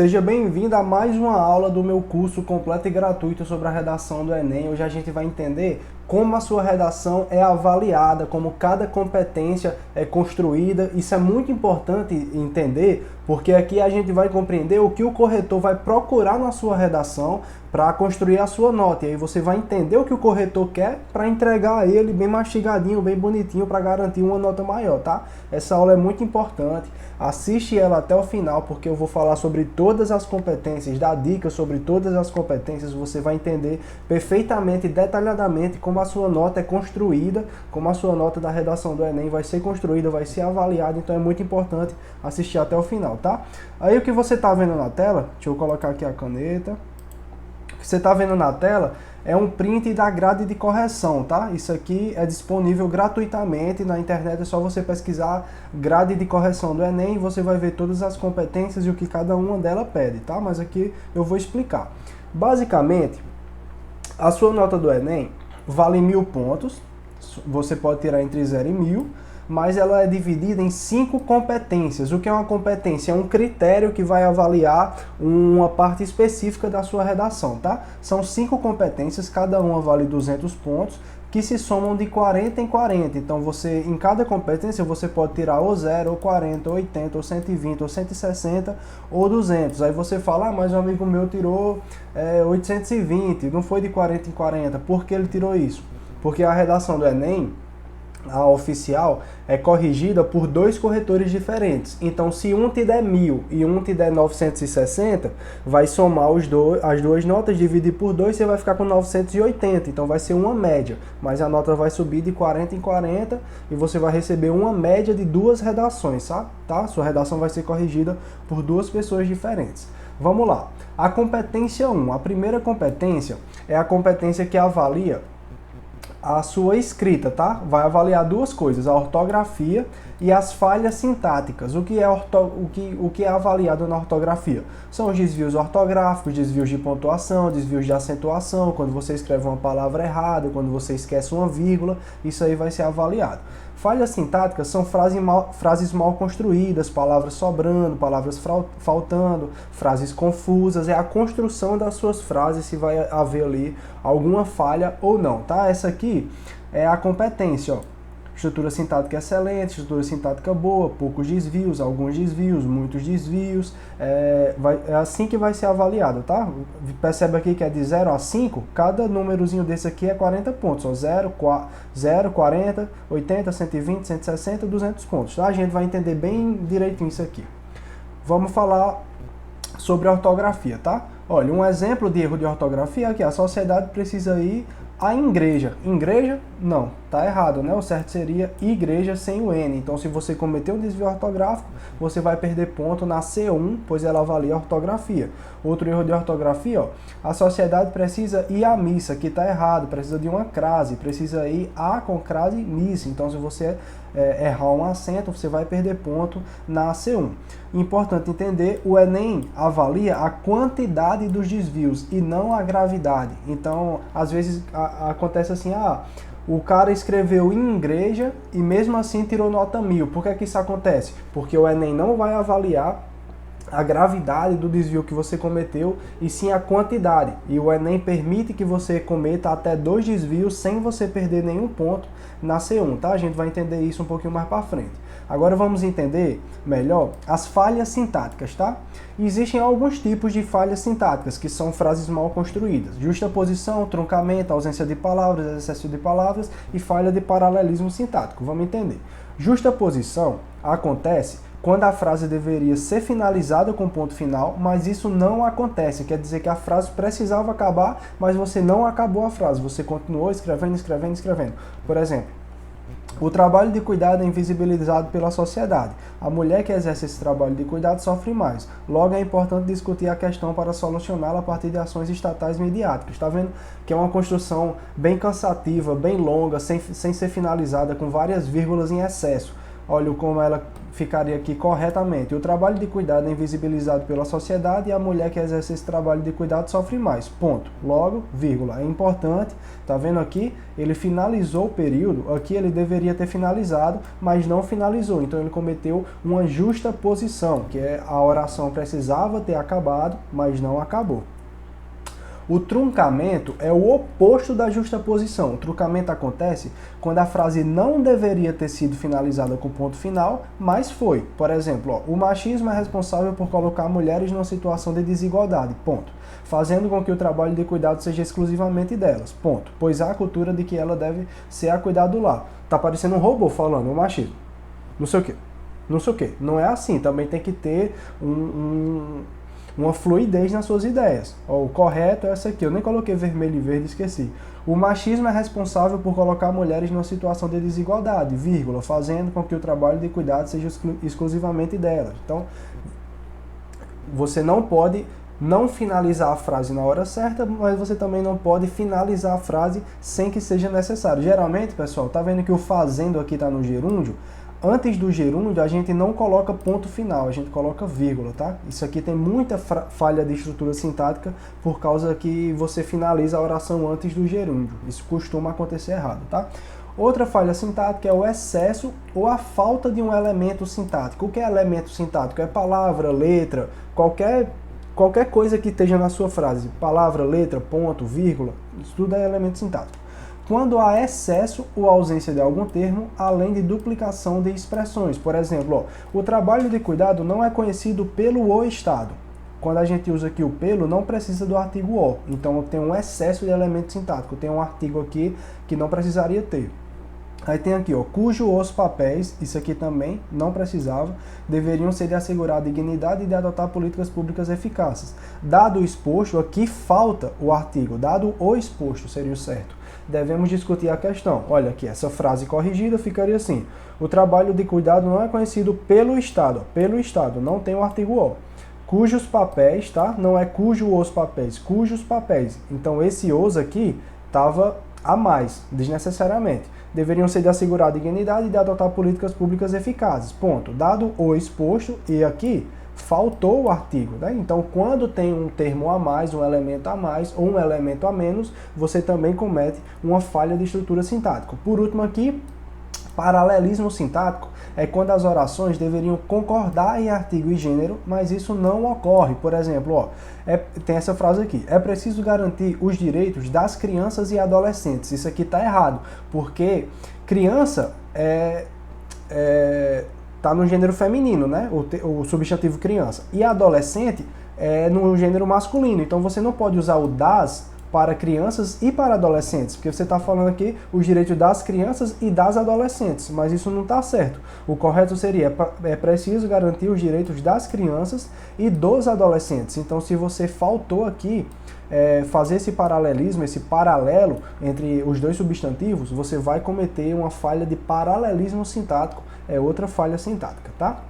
Seja bem-vindo a mais uma aula do meu curso completo e gratuito sobre a redação do Enem. Hoje a gente vai entender como a sua redação é avaliada, como cada competência é construída. Isso é muito importante entender, porque aqui a gente vai compreender o que o corretor vai procurar na sua redação para construir a sua nota. E aí você vai entender o que o corretor quer para entregar a ele bem mastigadinho, bem bonitinho, para garantir uma nota maior, tá? Essa aula é muito importante. Assiste ela até o final, porque eu vou falar sobre todas as competências, dar dicas sobre todas as competências. Você vai entender perfeitamente e detalhadamente como a sua nota é construída, como a sua nota da redação do Enem vai ser construída, vai ser avaliada. Então é muito importante assistir até o final, tá? Aí o que você está vendo na tela, deixa eu colocar aqui a caneta. O que você está vendo na tela é um print da grade de correção, tá? Isso aqui é disponível gratuitamente na internet, é só você pesquisar grade de correção do Enem e você vai ver todas as competências e o que cada uma delas pede, tá? Mas aqui eu vou explicar. Basicamente, a sua nota do Enem vale 1000 pontos, você pode tirar entre 0 e 1000, mas ela é dividida em 5 competências. O que é uma competência? É um critério que vai avaliar uma parte específica da sua redação, tá? São 5 competências, cada uma vale 200 pontos, que se somam de 40 em 40. Então, você, em cada competência, você pode tirar ou 0, ou 40, ou 80, ou 120, ou 160, ou 200. Aí você fala, mas um amigo meu tirou 820, não foi de 40 em 40. Por que ele tirou isso? Porque a redação do Enem, a oficial, é corrigida por 2 corretores diferentes. Então, se um te der 1000 e um te der 960, vai somar as duas notas, dividir por 2, você vai ficar com 980. Então, vai ser uma média. Mas a nota vai subir de 40 em 40 e você vai receber uma média de 2 redações, tá? Sua redação vai ser corrigida por 2 pessoas diferentes. Vamos lá. A competência 1. A primeira competência é a competência que avalia a sua escrita, tá? Vai avaliar 2 coisas, a ortografia e as falhas sintáticas. O que é avaliado na ortografia? São os desvios ortográficos, desvios de pontuação, desvios de acentuação, quando você escreve uma palavra errada, quando você esquece uma vírgula, isso aí vai ser avaliado. Falhas sintáticas são frases mal construídas, palavras sobrando, palavras faltando, frases confusas. É a construção das suas frases, se vai haver ali alguma falha ou não, tá? Essa aqui é a competência, ó. Estrutura sintática excelente, estrutura sintática boa, poucos desvios, alguns desvios, muitos desvios. É assim que vai ser avaliado, tá? Percebe aqui que é de 0 a 5, cada númerozinho desse aqui é 40 pontos. Ó, 0, 40, 80, 120, 160, 200 pontos. Tá? A gente vai entender bem direitinho isso aqui. Vamos falar sobre a ortografia, tá? Olha, um exemplo de erro de ortografia é que a sociedade precisa ir à igreja. Igreja? Não, tá errado, né? O certo seria igreja sem o N. Então, se você cometeu um desvio ortográfico, você vai perder ponto na C1, pois ela avalia a ortografia. Outro erro de ortografia, ó, a sociedade precisa ir à missa, que tá errado, precisa de uma crase, precisa ir a com crase missa. Então, se você errar um acento, você vai perder ponto na C1. Importante entender, o Enem avalia a quantidade dos desvios e não a gravidade. Então, às vezes acontece assim, o cara escreveu em igreja e mesmo assim tirou nota 1000. Por que isso acontece? Porque o Enem não vai avaliar a gravidade do desvio que você cometeu e sim a quantidade. E o Enem permite que você cometa até 2 desvios sem você perder nenhum ponto na C1, tá? A gente vai entender isso um pouquinho mais para frente. Agora vamos entender melhor as falhas sintáticas, tá? Existem alguns tipos de falhas sintáticas, que são frases mal construídas. Justaposição, truncamento, ausência de palavras, excesso de palavras e falha de paralelismo sintático. Vamos entender. Justaposição acontece quando a frase deveria ser finalizada com ponto final, mas isso não acontece. Quer dizer que a frase precisava acabar, mas você não acabou a frase. Você continuou escrevendo, escrevendo, escrevendo. Por exemplo, o trabalho de cuidado é invisibilizado pela sociedade. A mulher que exerce esse trabalho de cuidado sofre mais. Logo, é importante discutir a questão para solucioná-la a partir de ações estatais mediáticas. Está vendo que é uma construção bem cansativa, bem longa, sem ser finalizada, com várias vírgulas em excesso. Olha como ela ficaria aqui corretamente: o trabalho de cuidado é invisibilizado pela sociedade e a mulher que exerce esse trabalho de cuidado sofre mais. Ponto. Logo, vírgula. É importante, tá vendo aqui? Ele finalizou o período, aqui ele deveria ter finalizado, mas não finalizou. Então ele cometeu uma justa posição, que é a oração precisava ter acabado, mas não acabou. O truncamento é o oposto da justaposição. O truncamento acontece quando a frase não deveria ter sido finalizada com ponto final, mas foi. Por exemplo, o machismo é responsável por colocar mulheres numa situação de desigualdade, ponto. Fazendo com que o trabalho de cuidado seja exclusivamente delas, ponto. Pois há a cultura de que ela deve ser a cuidar do lar. Tá parecendo um robô falando, o machismo. Não sei o quê. Não sei o quê. Não é assim, também tem que ter uma fluidez nas suas ideias. O correto é essa aqui, eu nem coloquei vermelho e verde, esqueci. O machismo é responsável por colocar mulheres numa situação de desigualdade, vírgula, fazendo com que o trabalho de cuidado seja exclusivamente delas. Então, você não pode não finalizar a frase na hora certa, mas você também não pode finalizar a frase sem que seja necessário. Geralmente, pessoal, tá vendo que o fazendo aqui tá no gerúndio? Antes do gerúndio, a gente não coloca ponto final, a gente coloca vírgula, tá? Isso aqui tem muita falha de estrutura sintática por causa que você finaliza a oração antes do gerúndio. Isso costuma acontecer errado, tá? Outra falha sintática é o excesso ou a falta de um elemento sintático. O que é elemento sintático? É palavra, letra, qualquer coisa que esteja na sua frase. Palavra, letra, ponto, vírgula, isso tudo é elemento sintático. Quando há excesso ou ausência de algum termo, além de duplicação de expressões. Por exemplo, o trabalho de cuidado não é conhecido pelo o Estado. Quando a gente usa aqui o pelo, não precisa do artigo o. Então tem um excesso de elemento sintático. Tem um artigo aqui que não precisaria ter. Aí tem aqui, cujo os papéis, isso aqui também não precisava, deveriam ser de assegurar a dignidade e de adotar políticas públicas eficazes. Dado o exposto, aqui falta o artigo. Dado o exposto seria o certo. Devemos discutir a questão. Olha aqui, essa frase corrigida ficaria assim: o trabalho de cuidado não é conhecido pelo Estado. Pelo Estado, não tem o artigo o. Cujos papéis, tá? Não é cujo os papéis, cujos papéis. Então esse os aqui estava a mais, desnecessariamente. Deveriam ser de assegurar a dignidade e de adotar políticas públicas eficazes. Ponto. Dado o exposto, e aqui faltou o artigo, né? Então, quando tem um termo a mais, um elemento a mais ou um elemento a menos, você também comete uma falha de estrutura sintática. Por último aqui, paralelismo sintático é quando as orações deveriam concordar em artigo e gênero, mas isso não ocorre. Por exemplo, tem essa frase aqui: é preciso garantir os direitos das crianças e adolescentes. Isso aqui está errado, porque criança tá no gênero feminino, né? O substantivo criança. E adolescente é no gênero masculino. Então você não pode usar o das para crianças e para adolescentes, porque você está falando aqui os direitos das crianças e das adolescentes, mas isso não está certo. O correto seria: é preciso garantir os direitos das crianças e dos adolescentes. Então, se você faltou aqui fazer esse paralelismo, esse paralelo entre os dois substantivos, você vai cometer uma falha de paralelismo sintático, é outra falha sintática, tá?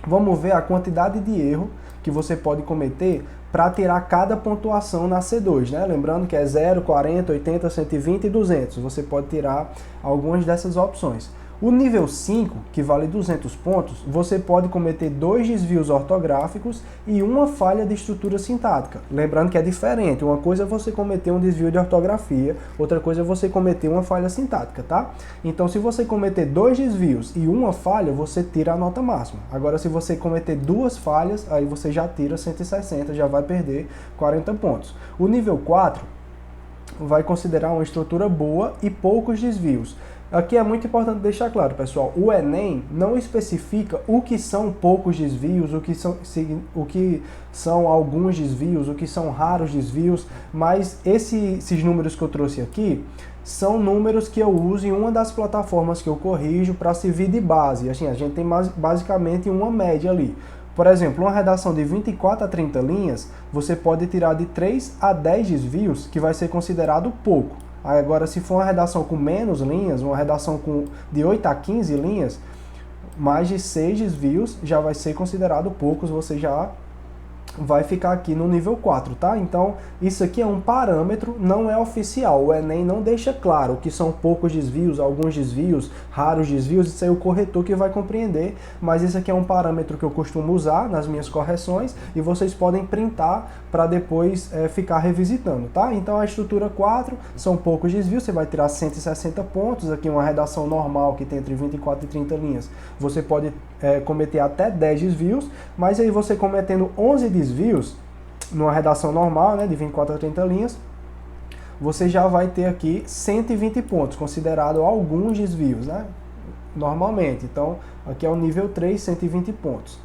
Vamos ver a quantidade de erro que você pode cometer para tirar cada pontuação na C2, né? Lembrando que é 0, 40, 80, 120 e 200. Você pode tirar algumas dessas opções. O nível 5, que vale 200 pontos, você pode cometer 2 desvios ortográficos e uma falha de estrutura sintática. Lembrando que é diferente. Uma coisa é você cometer um desvio de ortografia, outra coisa é você cometer uma falha sintática, tá? Então, se você cometer 2 desvios e uma falha, você tira a nota máxima. Agora, se você cometer 2 falhas, aí você já tira 160, já vai perder 40 pontos. O nível 4 vai considerar uma estrutura boa e poucos desvios. Aqui é muito importante deixar claro, pessoal, o Enem não especifica o que são poucos desvios, o que são alguns desvios, o que são raros desvios, mas esses números que eu trouxe aqui são números que eu uso em uma das plataformas que eu corrijo para servir de base. Assim, a gente tem basicamente uma média ali. Por exemplo, uma redação de 24 a 30 linhas, você pode tirar de 3 a 10 desvios, que vai ser considerado pouco. Agora, se for uma redação com menos linhas, uma redação de 8 a 15 linhas, mais de 6 desvios já vai ser considerado poucos, você já vai ficar aqui no nível 4, tá? Então, isso aqui é um parâmetro, não é oficial. O Enem não deixa claro que são poucos desvios, alguns desvios, raros desvios, isso aí é o corretor que vai compreender, mas isso aqui é um parâmetro que eu costumo usar nas minhas correções e vocês podem printar para depois ficar revisitando, tá? Então, a estrutura 4 são poucos desvios, você vai tirar 160 pontos, aqui uma redação normal que tem entre 24 e 30 linhas, você pode cometer até 10 desvios, mas aí você cometendo 11 desvios, numa redação normal, né, de 24 a 30 linhas, você já vai ter aqui 120 pontos, considerado alguns desvios, né, normalmente. Então, aqui é o nível 3, 120 pontos.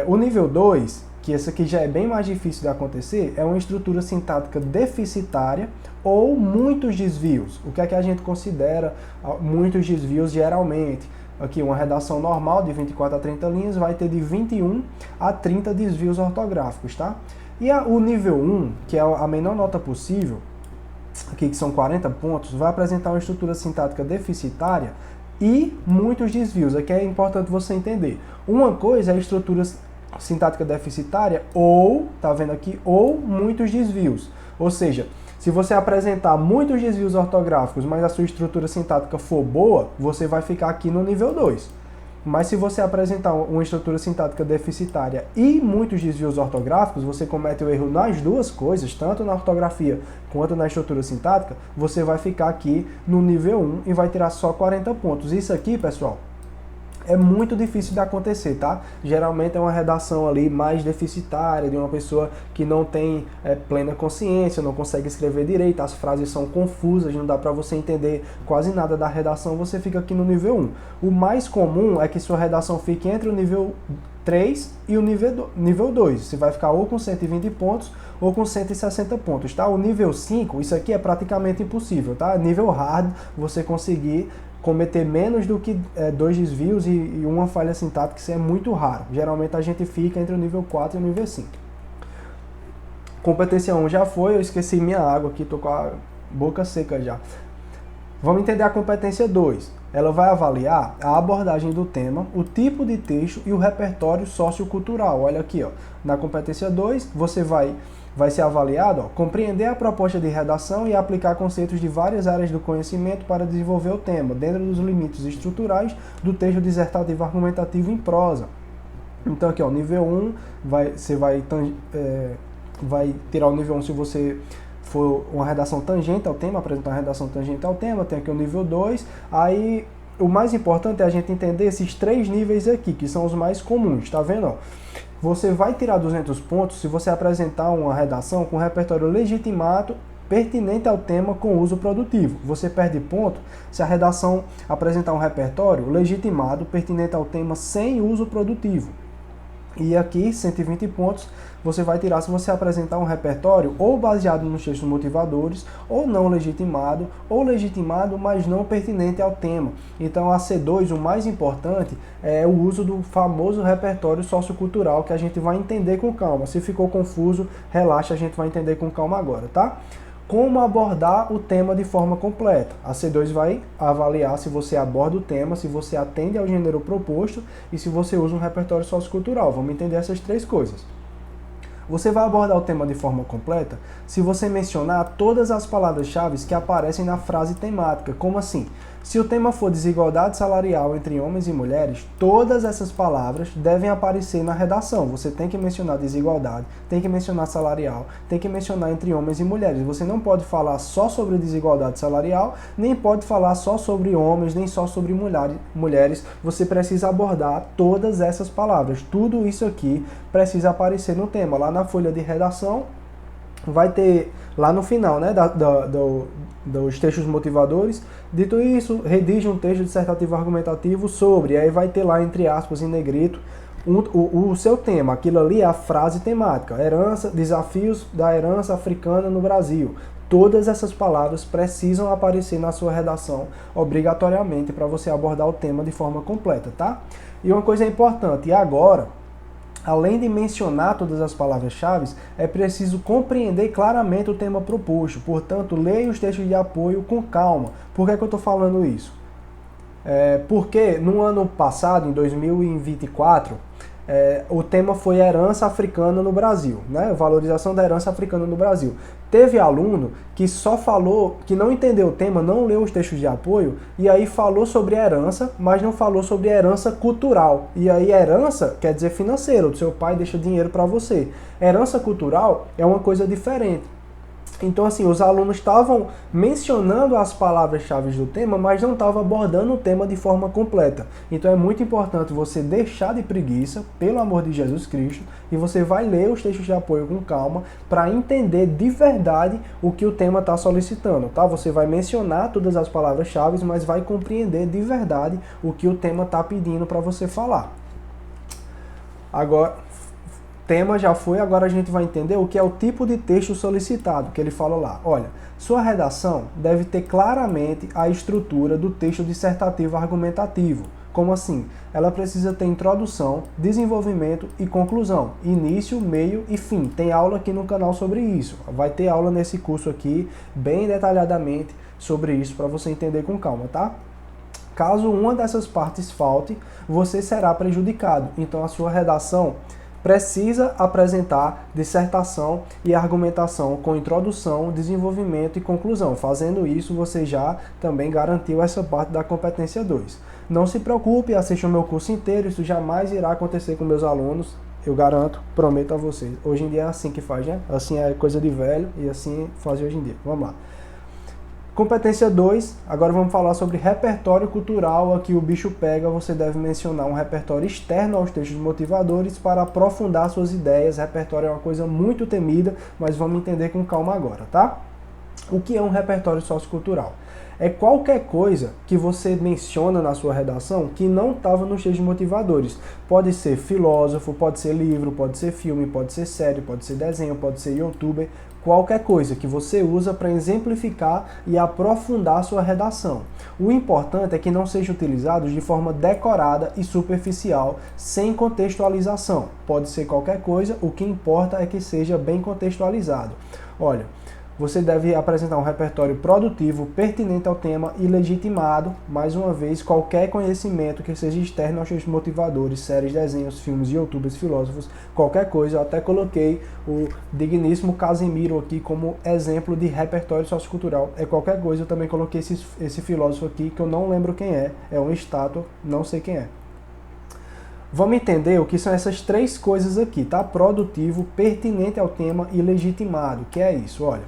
O nível 2, que esse aqui já é bem mais difícil de acontecer, é uma estrutura sintática deficitária ou muitos desvios. O que é que a gente considera muitos desvios geralmente? Aqui uma redação normal de 24 a 30 linhas vai ter de 21 a 30 desvios ortográficos, tá? E o nível 1, que é a menor nota possível, aqui que são 40 pontos, vai apresentar uma estrutura sintática deficitária e muitos desvios. Aqui é importante você entender. Uma coisa é a estrutura sintática deficitária ou, tá vendo aqui, ou muitos desvios. Ou seja, se você apresentar muitos desvios ortográficos, mas a sua estrutura sintática for boa, você vai ficar aqui no nível 2. Mas se você apresentar uma estrutura sintática deficitária e muitos desvios ortográficos, você comete o erro nas duas coisas, tanto na ortografia quanto na estrutura sintática, você vai ficar aqui no nível 1 e vai tirar só 40 pontos. Isso aqui, pessoal, é muito difícil de acontecer, tá? Geralmente é uma redação ali mais deficitária, de uma pessoa que não tem plena consciência, não consegue escrever direito, as frases são confusas, não dá para você entender quase nada da redação, você fica aqui no nível 1. O mais comum é que sua redação fique entre o nível 3 e o nível 2. Você vai ficar ou com 120 pontos ou com 160 pontos, tá? O nível 5, isso aqui é praticamente impossível, tá? Nível hard, você conseguir cometer menos do que 2 desvios e uma falha sintática, isso é muito raro. Geralmente a gente fica entre o nível 4 e o nível 5. Competência 1 já foi, eu esqueci minha água aqui, tô com a boca seca já. Vamos entender a competência 2. Ela vai avaliar a abordagem do tema, o tipo de texto e o repertório sociocultural. Olha aqui, ó. Na competência 2, você vai ser avaliado, compreender a proposta de redação e aplicar conceitos de várias áreas do conhecimento para desenvolver o tema, dentro dos limites estruturais do texto dissertativo argumentativo em prosa. Então aqui, ó, nível 1, você vai tirar o nível 1 se você for uma redação tangente ao tema, apresentar uma redação tangente ao tema, tem aqui o nível 2, aí o mais importante é a gente entender esses 3 níveis aqui, que são os mais comuns, tá vendo? Ó? Você vai tirar 200 pontos se você apresentar uma redação com repertório legitimado, pertinente ao tema com uso produtivo. Você perde ponto se a redação apresentar um repertório legitimado, pertinente ao tema sem uso produtivo. E aqui, 120 pontos, você vai tirar se você apresentar um repertório ou baseado nos textos motivadores, ou não legitimado, ou legitimado, mas não pertinente ao tema. Então, a C2, o mais importante, é o uso do famoso repertório sociocultural, que a gente vai entender com calma. Se ficou confuso, relaxa, a gente vai entender com calma agora, tá? Como abordar o tema de forma completa. A C2 vai avaliar se você aborda o tema, se você atende ao gênero proposto e se você usa um repertório sociocultural. Vamos entender essas 3 coisas. Você vai abordar o tema de forma completa se você mencionar todas as palavras-chave que aparecem na frase temática. Como assim? Se o tema for desigualdade salarial entre homens e mulheres, todas essas palavras devem aparecer na redação. Você tem que mencionar desigualdade, tem que mencionar salarial, tem que mencionar entre homens e mulheres. Você não pode falar só sobre desigualdade salarial, nem pode falar só sobre homens, nem só sobre mulheres. Você precisa abordar todas essas palavras. Tudo isso aqui precisa aparecer no tema. Lá na folha de redação, vai ter lá no final, né, dos textos motivadores, dito isso, redige um texto dissertativo argumentativo sobre, aí vai ter lá, entre aspas, em negrito, o seu tema. Aquilo ali é a frase temática, desafios da herança africana no Brasil. Todas essas palavras precisam aparecer na sua redação, obrigatoriamente, para você abordar o tema de forma completa, tá? E uma coisa importante, e agora, além de mencionar todas as palavras-chave, é preciso compreender claramente o tema proposto. Portanto, leia os textos de apoio com calma. Por que eu estou falando isso? Porque no ano passado, em 2024, O tema foi herança africana no Brasil, né? Valorização da herança africana no Brasil. Teve aluno que só falou, que não entendeu o tema, não leu os textos de apoio, e aí falou sobre herança, mas não falou sobre herança cultural. E aí herança quer dizer financeiro, o seu pai deixa dinheiro para você. Herança cultural é uma coisa diferente. Então, assim, os alunos estavam mencionando as palavras-chave do tema, mas não estavam abordando o tema de forma completa. Então, é muito importante você deixar de preguiça, pelo amor de Jesus Cristo, e você vai ler os textos de apoio com calma para entender de verdade o que o tema está solicitando, tá? Você vai mencionar todas as palavras-chave, mas vai compreender de verdade o que o tema está pedindo para você falar. Agora, tema já foi, agora a gente vai entender o que é o tipo de texto solicitado, que ele fala lá. Olha, sua redação deve ter claramente a estrutura do texto dissertativo argumentativo. Como assim? Ela precisa ter introdução, desenvolvimento e conclusão. Início, meio e fim. Tem aula aqui no canal sobre isso. Vai ter aula nesse curso aqui, bem detalhadamente sobre isso, para você entender com calma, tá? Caso uma dessas partes falte, você será prejudicado. Então a sua redação precisa apresentar dissertação e argumentação com introdução, desenvolvimento e conclusão. Fazendo isso, você já também garantiu essa parte da competência 2. Não se preocupe, assista o meu curso inteiro, isso jamais irá acontecer com meus alunos, eu garanto, prometo a vocês. Hoje em dia é assim que faz, né? Assim é coisa de velho e assim faz hoje em dia. Vamos lá. Competência 2, agora vamos falar sobre repertório cultural. Aqui o bicho pega, você deve mencionar um repertório externo aos textos motivadores para aprofundar suas ideias. Repertório é uma coisa muito temida, mas vamos entender com calma agora, tá? O que é um repertório sociocultural? É qualquer coisa que você menciona na sua redação que não estava nos textos motivadores. Pode ser filósofo, pode ser livro, pode ser filme, pode ser série, pode ser desenho, pode ser youtuber. Qualquer coisa que você usa para exemplificar e aprofundar sua redação. O importante é que não seja utilizado de forma decorada e superficial, sem contextualização. Pode ser qualquer coisa, o que importa é que seja bem contextualizado. Olha, você deve apresentar um repertório produtivo, pertinente ao tema e legitimado, mais uma vez, qualquer conhecimento que seja externo aos seus motivadores, séries, desenhos, filmes, youtubers, filósofos, qualquer coisa. Eu até coloquei o digníssimo Casimiro aqui como exemplo de repertório sociocultural. É qualquer coisa, eu também coloquei esse filósofo aqui, que eu não lembro quem é uma estátua, não sei quem é. Vamos entender o que são essas três coisas aqui, tá? Produtivo, pertinente ao tema e legitimado. Que é isso? Olha,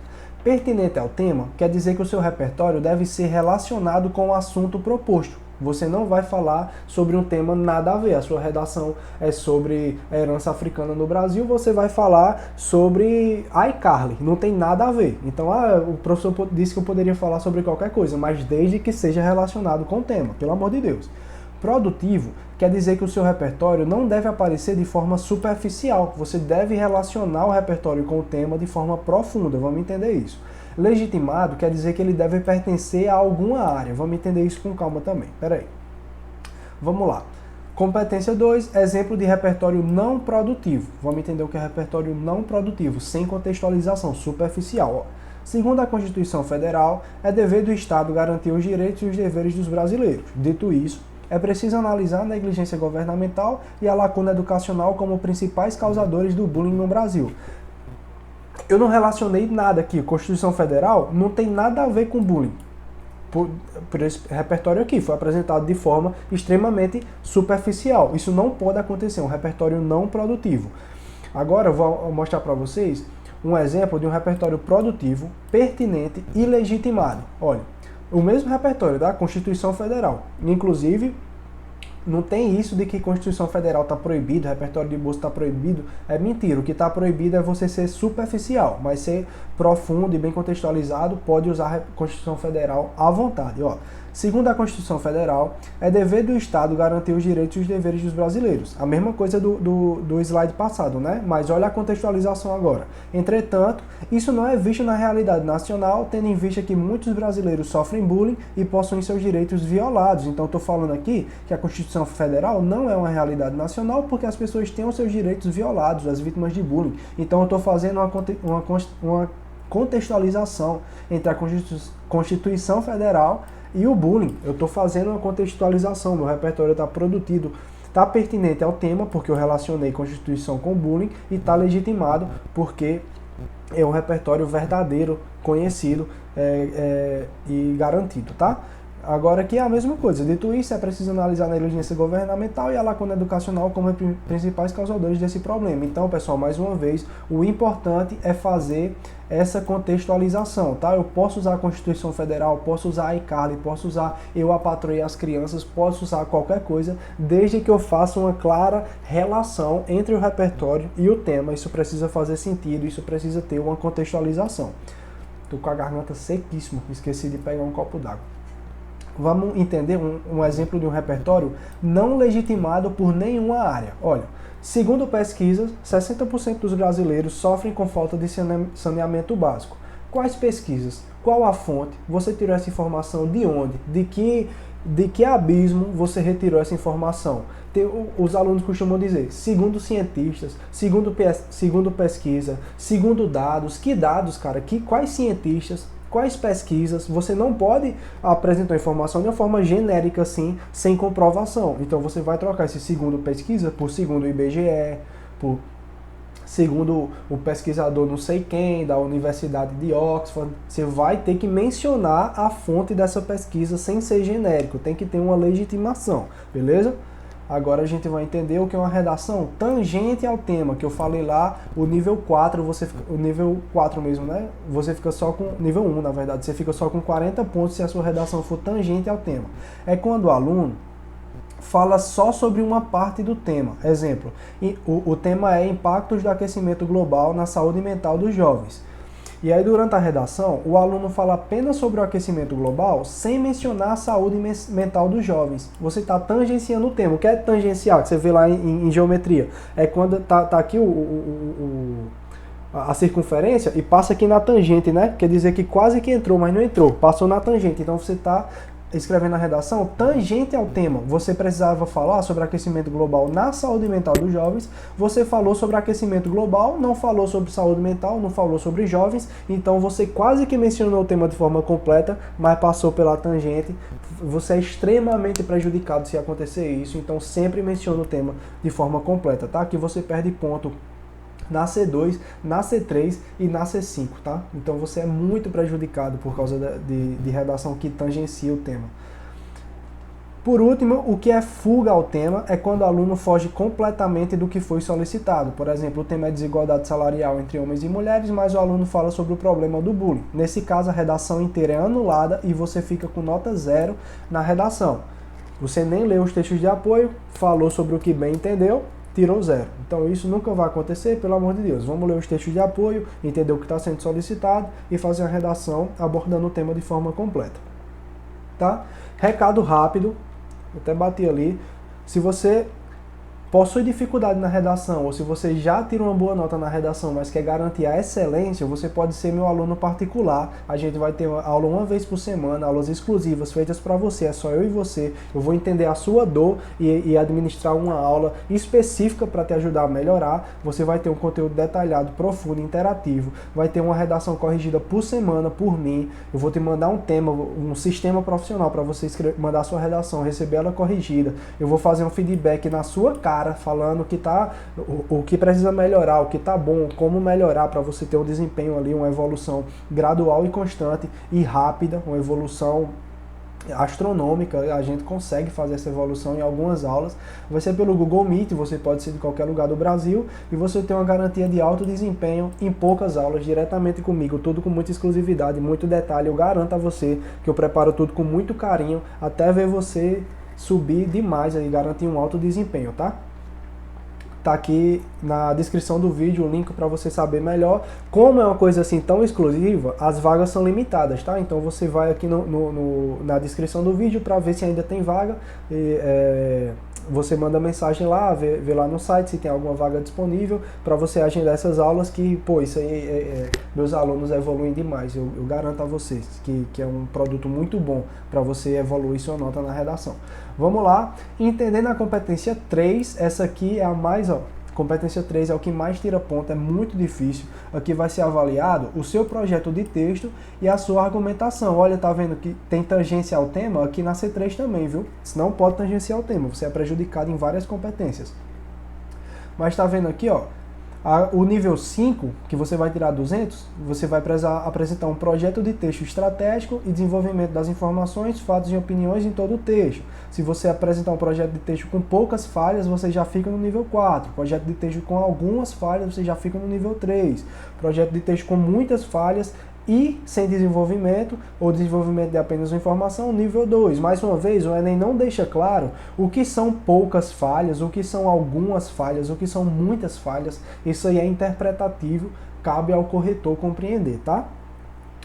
pertinente ao tema quer dizer que o seu repertório deve ser relacionado com o assunto proposto. Você não vai falar sobre um tema nada a ver. A sua redação é sobre a herança africana no Brasil, você vai falar sobre iCarly. Não tem nada a ver. Então, o professor disse que eu poderia falar sobre qualquer coisa, mas desde que seja relacionado com o tema, pelo amor de Deus. Produtivo quer dizer que o seu repertório não deve aparecer de forma superficial. Você deve relacionar o repertório com o tema de forma profunda. Vamos entender isso. Legitimado quer dizer que ele deve pertencer a alguma área. Vamos entender isso com calma também. Espera aí. Vamos lá. Competência 2, exemplo de repertório não produtivo. Vamos entender o que é repertório não produtivo, sem contextualização, superficial. Segundo a Constituição Federal, é dever do Estado garantir os direitos e os deveres dos brasileiros. Dito isso, é preciso analisar a negligência governamental e a lacuna educacional como principais causadores do bullying no Brasil. Eu não relacionei nada aqui. Constituição Federal não tem nada a ver com bullying. Por esse repertório aqui, foi apresentado de forma extremamente superficial. Isso não pode acontecer, um repertório não produtivo. Agora eu vou mostrar para vocês um exemplo de um repertório produtivo, pertinente e legitimado. Olha, o mesmo repertório da Constituição Federal. Inclusive, não tem isso de que Constituição Federal está proibido, repertório de bolsa está proibido. É mentira. O que está proibido é você ser superficial, mas ser profundo e bem contextualizado, pode usar a Constituição Federal à vontade. Ó, segundo a Constituição Federal, é dever do Estado garantir os direitos e os deveres dos brasileiros. A mesma coisa do slide passado, né? Mas olha a contextualização agora. Entretanto, isso não é visto na realidade nacional, tendo em vista que muitos brasileiros sofrem bullying e possuem seus direitos violados. Então, estou falando aqui que a Constituição Federal não é uma realidade nacional porque as pessoas têm os seus direitos violados, as vítimas de bullying. Então, eu estou fazendo uma contextualização entre a Constituição Federal e o bullying. Eu estou fazendo uma contextualização, meu repertório está está pertinente ao tema, porque eu relacionei Constituição com bullying, e está legitimado, porque é um repertório verdadeiro, conhecido e garantido, tá? Agora aqui é a mesma coisa. Dito isso, é preciso analisar a negligência governamental e a lacuna educacional como principais causadores desse problema. Então, pessoal, mais uma vez, o importante é fazer essa contextualização, tá? Eu posso usar a Constituição Federal, posso usar a iCarly, posso usar Eu, a Patroa e as Crianças, posso usar qualquer coisa, desde que eu faça uma clara relação entre o repertório e o tema. Isso precisa fazer sentido, isso precisa ter uma contextualização. Tô com a garganta sequíssima, esqueci de pegar um copo d'água. Vamos entender um exemplo de um repertório não legitimado por nenhuma área. Olha, segundo pesquisas, 60% dos brasileiros sofrem com falta de saneamento básico. Quais pesquisas? Qual a fonte? Você tirou essa informação de onde? De que abismo você retirou essa informação? Os alunos costumam dizer, segundo cientistas, segundo pesquisa, segundo dados. Que dados, cara? Quais cientistas? Quais pesquisas? Você não pode apresentar informação de uma forma genérica assim, sem comprovação. Então você vai trocar esse segundo pesquisa por segundo o IBGE, por segundo o pesquisador não sei quem, da Universidade de Oxford. Você vai ter que mencionar a fonte dessa pesquisa sem ser genérico. Tem que ter uma legitimação, beleza? Agora a gente vai entender o que é uma redação tangente ao tema, que eu falei lá, o nível 4, o nível 4 mesmo, né? Você fica só com, nível 1 na verdade, você fica só com 40 pontos se a sua redação for tangente ao tema. É quando o aluno fala só sobre uma parte do tema. Exemplo, o tema é impactos do aquecimento global na saúde mental dos jovens. E aí, durante a redação, o aluno fala apenas sobre o aquecimento global, sem mencionar a saúde mental dos jovens. Você está tangenciando o tema. O que é tangencial? Que você vê lá em geometria. É quando tá aqui a circunferência e passa aqui na tangente, né? Quer dizer que quase que entrou, mas não entrou. Passou na tangente. Então, você está escrevendo a redação tangente ao tema. Você precisava falar sobre aquecimento global na saúde mental dos jovens. Você falou sobre aquecimento global, não falou sobre saúde mental, não falou sobre jovens. Então você quase que mencionou o tema de forma completa, mas passou pela tangente. Você é extremamente prejudicado se acontecer isso. Então sempre menciona o tema de forma completa, tá? Que você perde ponto na C2, na C3 e na C5, tá? Então você é muito prejudicado por causa de redação que tangencia o tema. Por último, o que é fuga ao tema é quando o aluno foge completamente do que foi solicitado. Por exemplo, o tema é desigualdade salarial entre homens e mulheres, mas o aluno fala sobre o problema do bullying. Nesse caso, a redação inteira é anulada e você fica com nota 0 na redação. Você nem leu os textos de apoio, falou sobre o que bem entendeu, tirou 0. Então isso nunca vai acontecer, pelo amor de Deus. Vamos ler os textos de apoio, entender o que está sendo solicitado e fazer a redação abordando o tema de forma completa. Tá? Recado rápido, até bati ali. Se você possui dificuldade na redação, ou se você já tira uma boa nota na redação, mas quer garantir a excelência, você pode ser meu aluno particular. A gente vai ter uma aula uma vez por semana, aulas exclusivas feitas para você, é só eu e você. Eu vou entender a sua dor e administrar uma aula específica para te ajudar a melhorar. Você vai ter um conteúdo detalhado, profundo, interativo. Vai ter uma redação corrigida por semana por mim. Eu vou te mandar um tema, um sistema profissional para você mandar a sua redação, receber ela corrigida. Eu vou fazer um feedback na sua cara, falando o que precisa melhorar, o que tá bom, como melhorar para você ter um desempenho ali, uma evolução gradual e constante e rápida, uma evolução astronômica. A gente consegue fazer essa evolução em algumas aulas. Vai ser pelo Google Meet, você pode ser de qualquer lugar do Brasil e você tem uma garantia de alto desempenho em poucas aulas, diretamente comigo, tudo com muita exclusividade, muito detalhe. Eu garanto a você que eu preparo tudo com muito carinho, até ver você subir demais e garantir um alto desempenho, tá? Tá aqui na descrição do vídeo o link para você saber melhor. Como é uma coisa assim tão exclusiva, as vagas são limitadas, tá? Então você vai aqui na descrição do vídeo para ver se ainda tem vaga. Você manda mensagem lá, vê lá no site se tem alguma vaga disponível para você agendar essas aulas que, pô, isso aí meus alunos evoluem demais. Eu garanto a vocês que é um produto muito bom para você evoluir sua nota na redação. Vamos lá, entendendo a competência 3, essa aqui é a mais Competência 3 é o que mais tira ponto, é muito difícil. Aqui vai ser avaliado o seu projeto de texto e a sua argumentação. Olha, tá vendo que tem tangência ao tema? Aqui na C3 também, viu? Senão pode tangenciar o tema, você é prejudicado em várias competências. Mas tá vendo aqui, ó, o nível 5, que você vai tirar 200, você vai precisar apresentar um projeto de texto estratégico e desenvolvimento das informações, fatos e opiniões em todo o texto. Se você apresentar um projeto de texto com poucas falhas, você já fica no nível 4. Projeto de texto com algumas falhas, você já fica no nível 3. Projeto de texto com muitas falhas e sem desenvolvimento, ou desenvolvimento de apenas uma informação, nível 2. Mais uma vez, o Enem não deixa claro o que são poucas falhas, o que são algumas falhas, o que são muitas falhas. Isso aí é interpretativo, cabe ao corretor compreender, tá?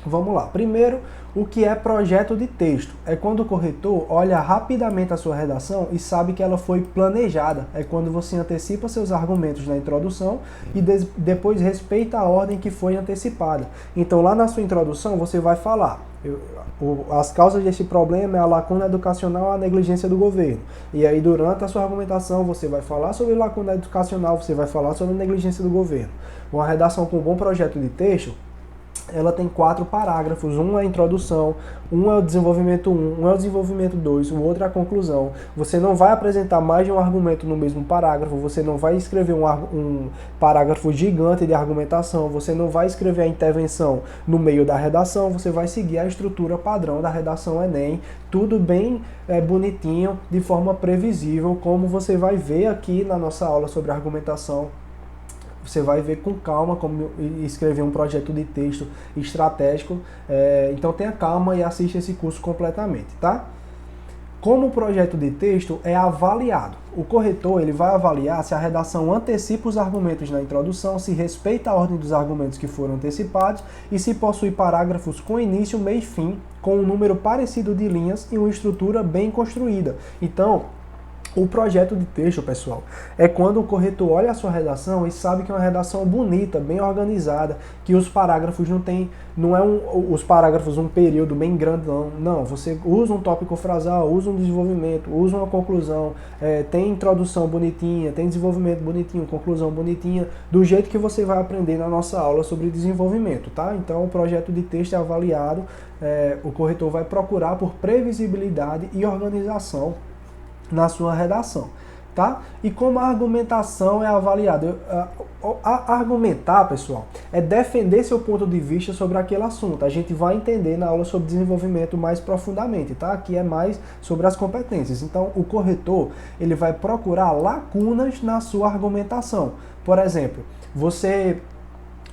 Vamos lá. Primeiro, o que é projeto de texto? É quando o corretor olha rapidamente a sua redação e sabe que ela foi planejada. É quando você antecipa seus argumentos na introdução e depois respeita a ordem que foi antecipada. Então, lá na sua introdução, você vai falar: as causas desse problema é a lacuna educacional e a negligência do governo. E aí, durante a sua argumentação, você vai falar sobre lacuna educacional, você vai falar sobre negligência do governo. Uma redação com um bom projeto de texto, ela tem 4 parágrafos, um é a introdução, um é o desenvolvimento 1, um é o desenvolvimento 2, o outro é a conclusão. Você não vai apresentar mais de um argumento no mesmo parágrafo, você não vai escrever um parágrafo gigante de argumentação, você não vai escrever a intervenção no meio da redação, você vai seguir a estrutura padrão da redação Enem, tudo bem bonitinho, de forma previsível, como você vai ver aqui na nossa aula sobre argumentação. Você vai ver com calma como escrever um projeto de texto estratégico. Então tenha calma e assista esse curso completamente, tá? Como o projeto de texto é avaliado? O corretor ele vai avaliar se a redação antecipa os argumentos na introdução, se respeita a ordem dos argumentos que foram antecipados e se possui parágrafos com início, meio e fim, com um número parecido de linhas e uma estrutura bem construída. Então, o projeto de texto, pessoal, é quando o corretor olha a sua redação e sabe que é uma redação bonita, bem organizada, que os parágrafos não é os parágrafos um período bem grandão, não, você usa um tópico frasal, usa um desenvolvimento, usa uma conclusão, tem introdução bonitinha, tem desenvolvimento bonitinho, conclusão bonitinha, do jeito que você vai aprender na nossa aula sobre desenvolvimento, tá? Então o projeto de texto é avaliado, o corretor vai procurar por previsibilidade e organização na sua redação, tá? E como a argumentação é avaliada? Argumentar, pessoal, é defender seu ponto de vista sobre aquele assunto. A gente vai entender na aula sobre desenvolvimento mais profundamente, tá? Aqui é mais sobre as competências. Então, o corretor, ele vai procurar lacunas na sua argumentação. Por exemplo, você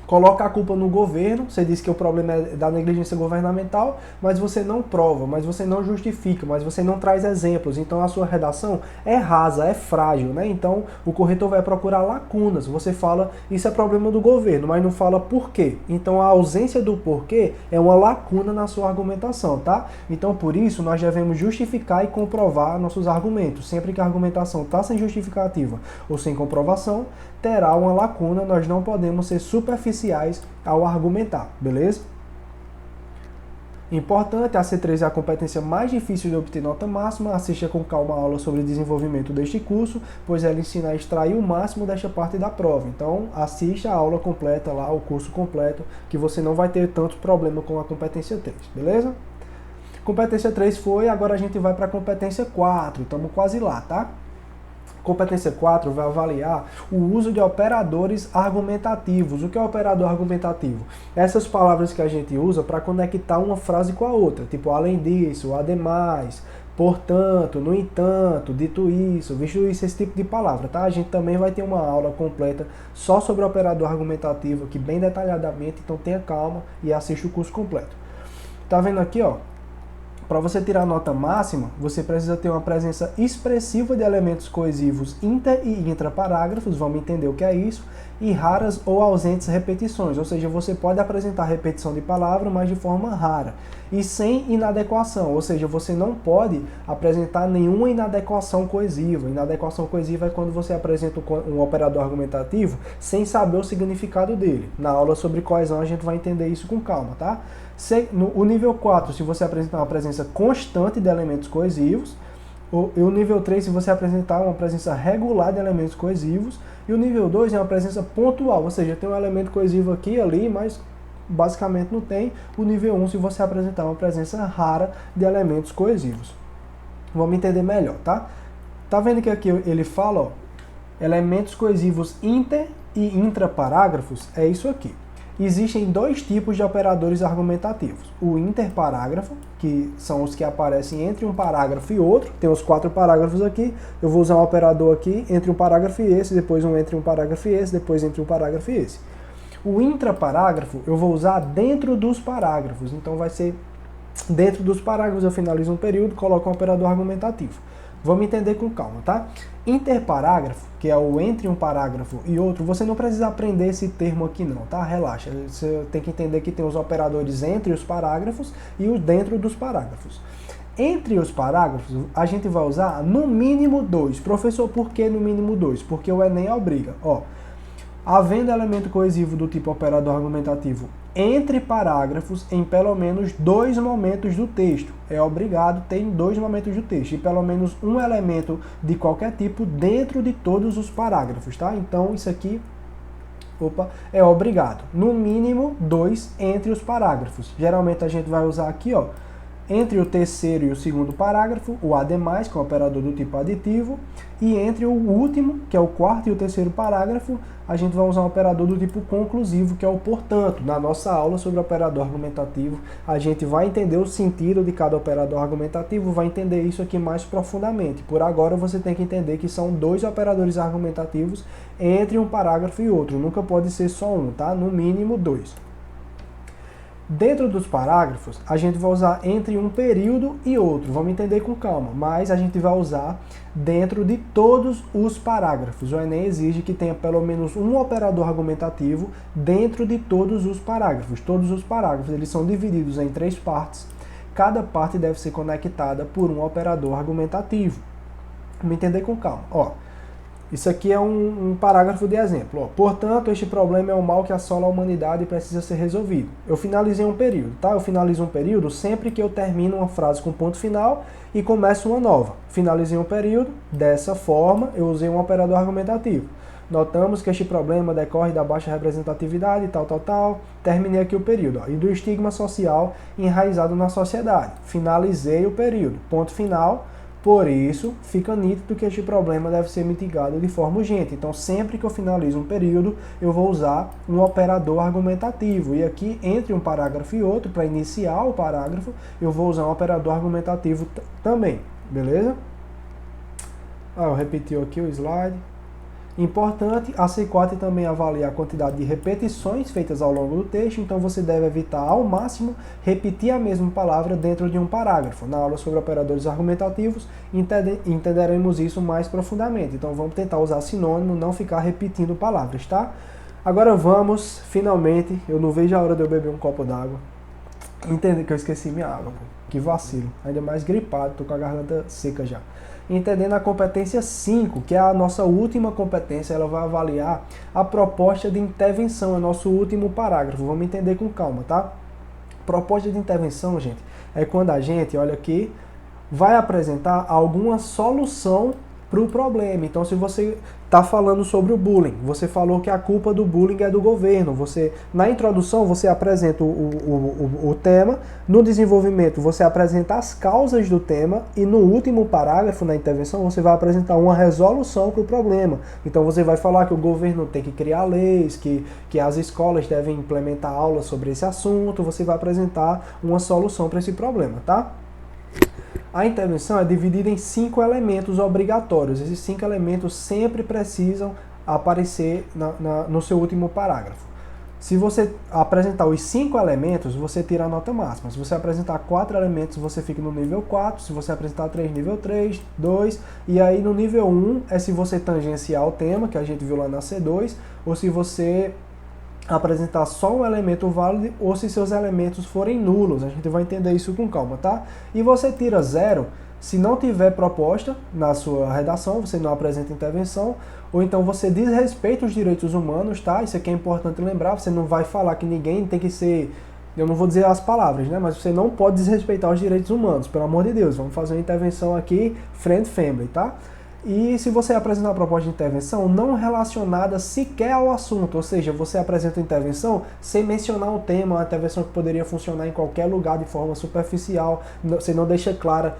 coloca a culpa no governo, você diz que o problema é da negligência governamental, mas você não prova, mas você não justifica, mas você não traz exemplos. Então a sua redação é rasa, é frágil, né? Então o corretor vai procurar lacunas. Você fala, isso é problema do governo, mas não fala por quê. Então a ausência do porquê é uma lacuna na sua argumentação, tá? Então por isso nós devemos justificar e comprovar nossos argumentos. Sempre que a argumentação está sem justificativa ou sem comprovação, terá uma lacuna, nós não podemos ser superficiais ao argumentar, beleza? Importante, a C3 é a competência mais difícil de obter nota máxima. Assista com calma a aula sobre desenvolvimento deste curso, pois ela ensina a extrair o máximo desta parte da prova. Então, assista a aula completa lá, o curso completo, que você não vai ter tanto problema com a competência 3, beleza? Competência 3 foi, agora a gente vai para a competência 4, estamos quase lá, tá? Competência 4 vai avaliar o uso de operadores argumentativos. O que é operador argumentativo? Essas palavras que a gente usa para conectar uma frase com a outra, tipo além disso, ademais, portanto, no entanto, dito isso, visto isso, esse tipo de palavra, tá? A gente também vai ter uma aula completa só sobre operador argumentativo aqui, bem detalhadamente, então tenha calma e assista o curso completo. Tá vendo aqui, ó? Para você tirar a nota máxima, você precisa ter uma presença expressiva de elementos coesivos inter e intraparágrafos, vamos entender o que é isso, e raras ou ausentes repetições, ou seja, você pode apresentar repetição de palavra, mas de forma rara, e sem inadequação, ou seja, você não pode apresentar nenhuma inadequação coesiva. Inadequação coesiva é quando você apresenta um operador argumentativo sem saber o significado dele. Na aula sobre coesão a gente vai entender isso com calma, tá? O nível 4, se você apresentar uma presença constante de elementos coesivos, e o nível 3, se você apresentar uma presença regular de elementos coesivos, E o nível 2 é uma presença pontual, ou seja, tem um elemento coesivo aqui e ali, mas basicamente não tem. O nível 1 se você apresentar uma presença rara de elementos coesivos. Vamos entender melhor, tá? Tá vendo que aqui ele fala, ó, elementos coesivos inter e intraparágrafos? É isso aqui. Existem dois tipos de operadores argumentativos. O interparágrafo, que são os que aparecem entre um parágrafo e outro. Tem os 4 parágrafos aqui. Eu vou usar um operador aqui entre um parágrafo e esse, depois um entre um parágrafo e esse, depois entre um parágrafo e esse. O intraparágrafo eu vou usar dentro dos parágrafos. Então vai ser dentro dos parágrafos, eu finalizo um período, coloco um operador argumentativo. Vamos entender com calma, tá? Interparágrafo, que é o entre um parágrafo e outro, você não precisa aprender esse termo aqui não, tá? Relaxa, você tem que entender que tem os operadores entre os parágrafos e os dentro dos parágrafos. Entre os parágrafos, a gente vai usar no mínimo 2. Professor, por que no mínimo 2? Porque o Enem obriga, ó. Havendo elemento coesivo do tipo operador argumentativo entre parágrafos em pelo menos 2 momentos do texto. É obrigado ter em 2 momentos do texto. E pelo menos um elemento de qualquer tipo dentro de todos os parágrafos, tá? Então isso aqui, é obrigado. No mínimo 2 entre os parágrafos. Geralmente a gente vai usar aqui, ó, entre o terceiro e o segundo parágrafo, o ademais, que é o operador do tipo aditivo, e entre o último, que é o quarto e o terceiro parágrafo, a gente vai usar um operador do tipo conclusivo, que é o portanto. Na nossa aula sobre operador argumentativo, a gente vai entender o sentido de cada operador argumentativo, vai entender isso aqui mais profundamente. Por agora, você tem que entender que são 2 operadores argumentativos entre um parágrafo e outro. Nunca pode ser só um, tá? No mínimo 2. Dentro dos parágrafos, a gente vai usar entre um período e outro. Vamos entender com calma, mas a gente vai usar dentro de todos os parágrafos. O Enem exige que tenha pelo menos um operador argumentativo dentro de todos os parágrafos. Todos os parágrafos, eles são divididos em 3 partes. Cada parte deve ser conectada por um operador argumentativo. Vamos entender com calma. Ó, isso aqui é um parágrafo de exemplo. Ó. Portanto, este problema é um mal que assola a humanidade e precisa ser resolvido. Eu finalizei um período, tá? Eu finalizo um período sempre que eu termino uma frase com ponto final e começo uma nova. Finalizei um período, dessa forma, eu usei um operador argumentativo. Notamos que este problema decorre da baixa representatividade, tal. Terminei aqui o período. Ó. E do estigma social enraizado na sociedade. Finalizei o período. Ponto final. Por isso, fica nítido que este problema deve ser mitigado de forma urgente. Então, sempre que eu finalizo um período, eu vou usar um operador argumentativo. E aqui, entre um parágrafo e outro, para iniciar o parágrafo, eu vou usar um operador argumentativo também. Beleza? Eu repeti aqui o slide. Importante, a C4 também avalia a quantidade de repetições feitas ao longo do texto, então você deve evitar ao máximo repetir a mesma palavra dentro de um parágrafo. Na aula sobre operadores argumentativos, entenderemos isso mais profundamente. Então vamos tentar usar sinônimo, não ficar repetindo palavras, tá? Agora vamos, finalmente, eu não vejo a hora de eu beber um copo d'água. Entender que eu esqueci minha água, pô. Que vacilo. Ainda mais gripado, tô com a garganta seca já. Entendendo a competência 5, que é a nossa última competência, ela vai avaliar a proposta de intervenção, é o nosso último parágrafo. Vamos entender com calma, tá? Proposta de intervenção, gente, é quando a gente, olha aqui, vai apresentar alguma solução para o problema. Então, se você está falando sobre o bullying, você falou que a culpa do bullying é do governo, na introdução você apresenta o tema, no desenvolvimento você apresenta as causas do tema e no último parágrafo, na intervenção, você vai apresentar uma resolução para o problema. Então, você vai falar que o governo tem que criar leis, que as escolas devem implementar aulas sobre esse assunto, você vai apresentar uma solução para esse problema, tá? A intervenção é dividida em 5 elementos obrigatórios. Esses 5 elementos sempre precisam aparecer no seu último parágrafo. Se você apresentar os 5 elementos, você tira a nota máxima. Se você apresentar 4 elementos, você fica no nível 4. Se você apresentar 3, nível 3, 2. E aí no nível 1 é se você tangenciar o tema, que a gente viu lá na C2, ou se você apresentar só um elemento válido ou se seus elementos forem nulos. A gente vai entender isso com calma, tá? E você tira 0 se não tiver proposta na sua redação, você não apresenta intervenção, ou então você desrespeita os direitos humanos, tá? Isso aqui é importante lembrar, você não vai falar que ninguém tem que ser... Eu não vou dizer as palavras, né? Mas você não pode desrespeitar os direitos humanos, pelo amor de Deus. Vamos fazer uma intervenção aqui, friend family, tá? E se você apresentar uma proposta de intervenção não relacionada sequer ao assunto, ou seja, você apresenta a intervenção sem mencionar o tema, uma intervenção que poderia funcionar em qualquer lugar de forma superficial, você não deixa claro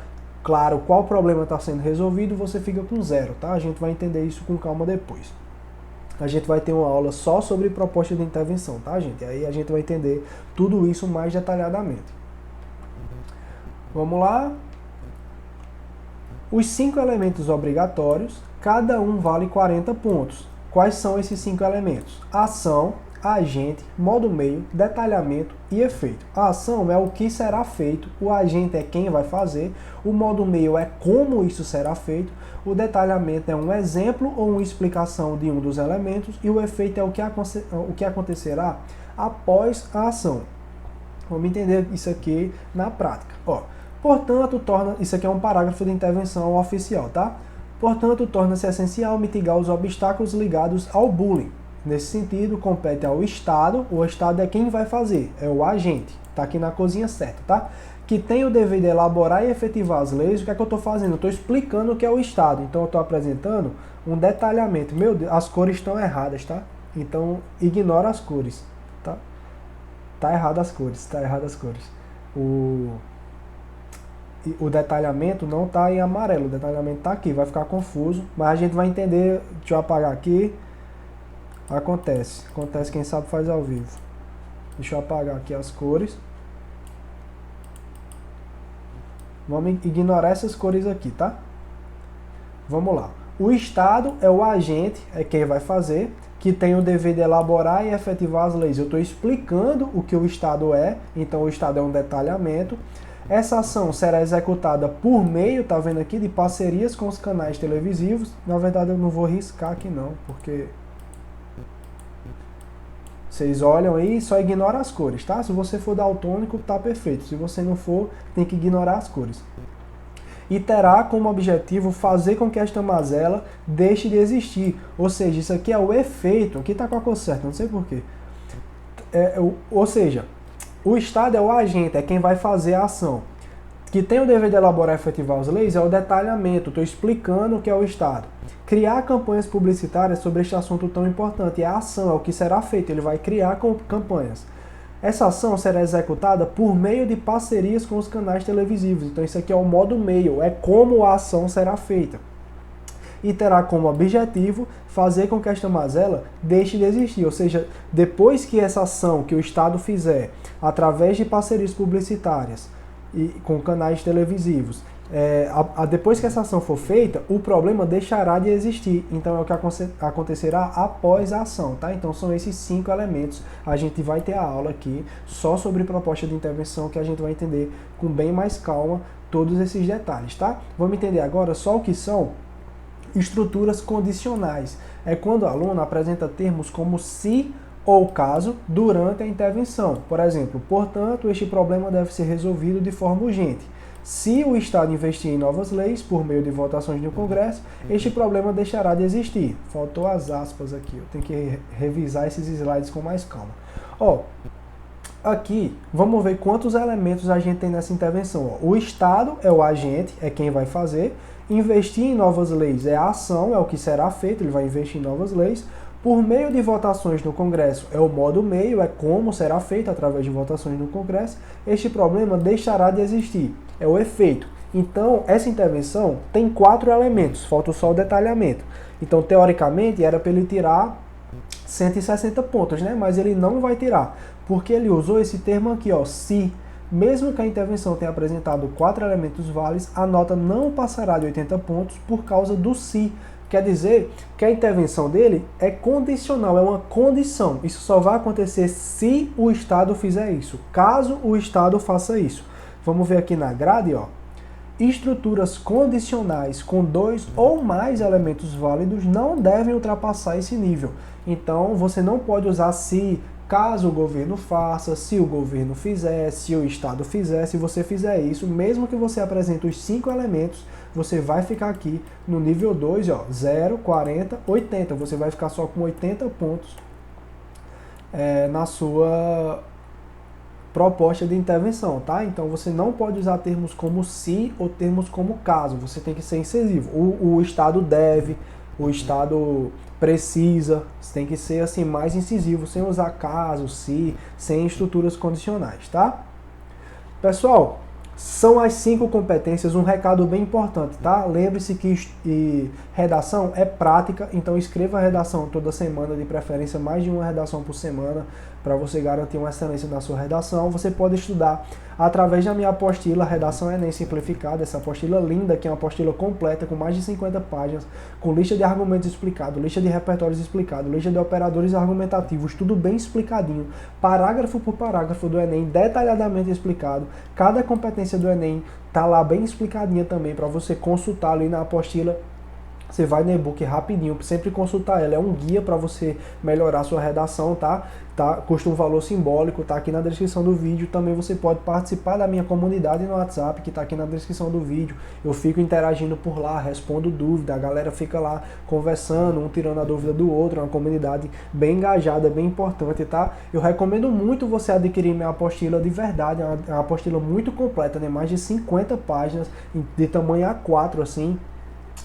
qual problema está sendo resolvido, você fica com 0, tá? A gente vai entender isso com calma depois. A gente vai ter uma aula só sobre proposta de intervenção, tá, gente? Aí a gente vai entender tudo isso mais detalhadamente. Vamos lá. Os 5 elementos obrigatórios, cada um vale 40 pontos. Quais são esses 5 elementos? Ação, agente, modo meio, detalhamento e efeito. A ação é o que será feito, o agente é quem vai fazer, o modo meio é como isso será feito, o detalhamento é um exemplo ou uma explicação de um dos elementos e o efeito é o que acontecerá após a ação. Vamos entender isso aqui na prática. Ó, portanto, isso aqui é um parágrafo de intervenção oficial, tá? Portanto, torna-se essencial mitigar os obstáculos ligados ao bullying. Nesse sentido, compete ao Estado, o Estado é quem vai fazer, é o agente, tá aqui na cozinha certa, tá? Que tem o dever de elaborar e efetivar as leis. O que é que eu estou fazendo? Eu estou explicando o que é o Estado, então eu estou apresentando um detalhamento. Meu Deus, as cores estão erradas, tá? Então, ignora as cores, tá? Tá errado as cores, tá errado as cores. O detalhamento não está em amarelo, o detalhamento está aqui, vai ficar confuso, mas a gente vai entender. Deixa eu apagar aqui. Acontece quem sabe faz ao vivo. Deixa eu apagar aqui as cores. Vamos ignorar essas cores aqui, tá? Vamos lá. O Estado é o agente, é quem vai fazer, que tem o dever de elaborar e efetivar as leis. Eu estou explicando o que o Estado é, então o Estado é um detalhamento. Essa ação será executada por meio, tá vendo aqui, de parcerias com os canais televisivos. Na verdade eu não vou riscar aqui não, porque vocês olham aí e só ignora as cores, tá? Se você for daltônico, tá perfeito. Se você não for, tem que ignorar as cores. E terá como objetivo fazer com que esta mazela deixe de existir. Ou seja, isso aqui é o efeito. Aqui tá com a cor certa, não sei porquê. Ou seja, o Estado é o agente, é quem vai fazer a ação. Que tem o dever de elaborar e efetivar as leis é o detalhamento. Estou explicando o que é o Estado. Criar campanhas publicitárias sobre este assunto tão importante. É a ação, é o que será feito. Ele vai criar campanhas. Essa ação será executada por meio de parcerias com os canais televisivos. Então isso aqui é o modo meio, é como a ação será feita. E terá como objetivo fazer com que esta mazela deixe de existir. Ou seja, depois que essa ação que o Estado fizer, através de parcerias publicitárias e com canais televisivos, depois que essa ação for feita, o problema deixará de existir. Então é o que acontecerá após a ação, tá? Então são esses 5 elementos. A gente vai ter a aula aqui só sobre proposta de intervenção, que a gente vai entender com bem mais calma todos esses detalhes, tá? Vamos entender agora só o que são estruturas condicionais. É quando o aluno apresenta termos como se ou caso durante a intervenção. Por exemplo, portanto, este problema deve ser resolvido de forma urgente. Se o Estado investir em novas leis por meio de votações no Congresso, este problema deixará de existir. Faltou as aspas aqui, eu tenho que revisar esses slides com mais calma. Ó, aqui, vamos ver quantos elementos a gente tem nessa intervenção. Ó, o Estado é o agente, é quem vai fazer. Investir em novas leis é a ação, é o que será feito, ele vai investir em novas leis. Por meio de votações no Congresso é o modo meio, é como será feito através de votações no Congresso. Este problema deixará de existir, é o efeito. Então, essa intervenção tem 4 elementos, falta só o detalhamento. Então, teoricamente, era para ele tirar 160 pontos, né? Mas ele não vai tirar, porque ele usou esse termo aqui, ó, se. Mesmo que a intervenção tenha apresentado 4 elementos válidos, a nota não passará de 80 pontos por causa do se. Quer dizer que a intervenção dele é condicional, é uma condição. Isso só vai acontecer se o Estado fizer isso, caso o Estado faça isso. Vamos ver aqui na grade, ó. Estruturas condicionais com 2 ou mais elementos válidos não devem ultrapassar esse nível. Então, você não pode usar se, caso o governo faça, se o governo fizer, se o Estado fizer. Se você fizer isso, mesmo que você apresente os 5 elementos, você vai ficar aqui no nível 2, ó, 0, 40, 80. Você vai ficar só com 80 pontos na sua proposta de intervenção, tá? Então você não pode usar termos como se ou termos como caso, você tem que ser incisivo. O Estado deve, o Estado precisa, você tem que ser assim mais incisivo, sem usar caso, se, sem estruturas condicionais, tá? Pessoal, são as 5 competências, um recado bem importante, tá? Lembre-se que redação é prática, então escreva a redação toda semana, de preferência mais de uma redação por semana, para você garantir uma excelência na sua redação. Você pode estudar através da minha apostila Redação Enem Simplificada, essa apostila linda, que é uma apostila completa, com mais de 50 páginas, com lista de argumentos explicado, lista de repertórios explicado, lista de operadores argumentativos, tudo bem explicadinho, parágrafo por parágrafo do Enem, detalhadamente explicado. Cada competência do Enem tá lá bem explicadinha também, para você consultar ali na apostila. Você vai no e-book rapidinho, sempre consultar ela. É um guia para você melhorar a sua redação, tá? Custa um valor simbólico, tá aqui na descrição do vídeo. Também você pode participar da minha comunidade no WhatsApp, que tá aqui na descrição do vídeo. Eu fico interagindo por lá, respondo dúvida, a galera fica lá conversando, um tirando a dúvida do outro. É uma comunidade bem engajada, bem importante, tá? Eu recomendo muito você adquirir minha apostila de verdade. É uma apostila muito completa, né? Mais de 50 páginas, de tamanho A4, assim.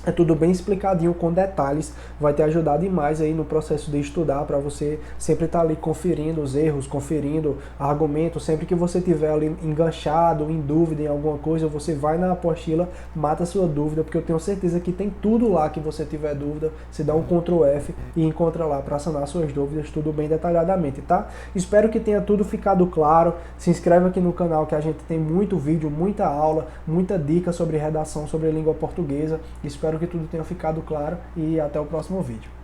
É tudo bem explicadinho, com detalhes, vai te ajudar demais aí no processo de estudar, para você sempre estar ali conferindo os erros, conferindo argumentos. Sempre que você tiver ali enganchado, em dúvida em alguma coisa, você vai na apostila, mata a sua dúvida, porque eu tenho certeza que tem tudo lá que você tiver dúvida. Você dá um Ctrl F e encontra lá para sanar suas dúvidas, tudo bem detalhadamente, tá? Espero que tenha tudo ficado claro. Se inscreve aqui no canal, que a gente tem muito vídeo, muita aula, muita dica sobre redação, sobre língua portuguesa. Espero que tudo tenha ficado claro e até o próximo vídeo.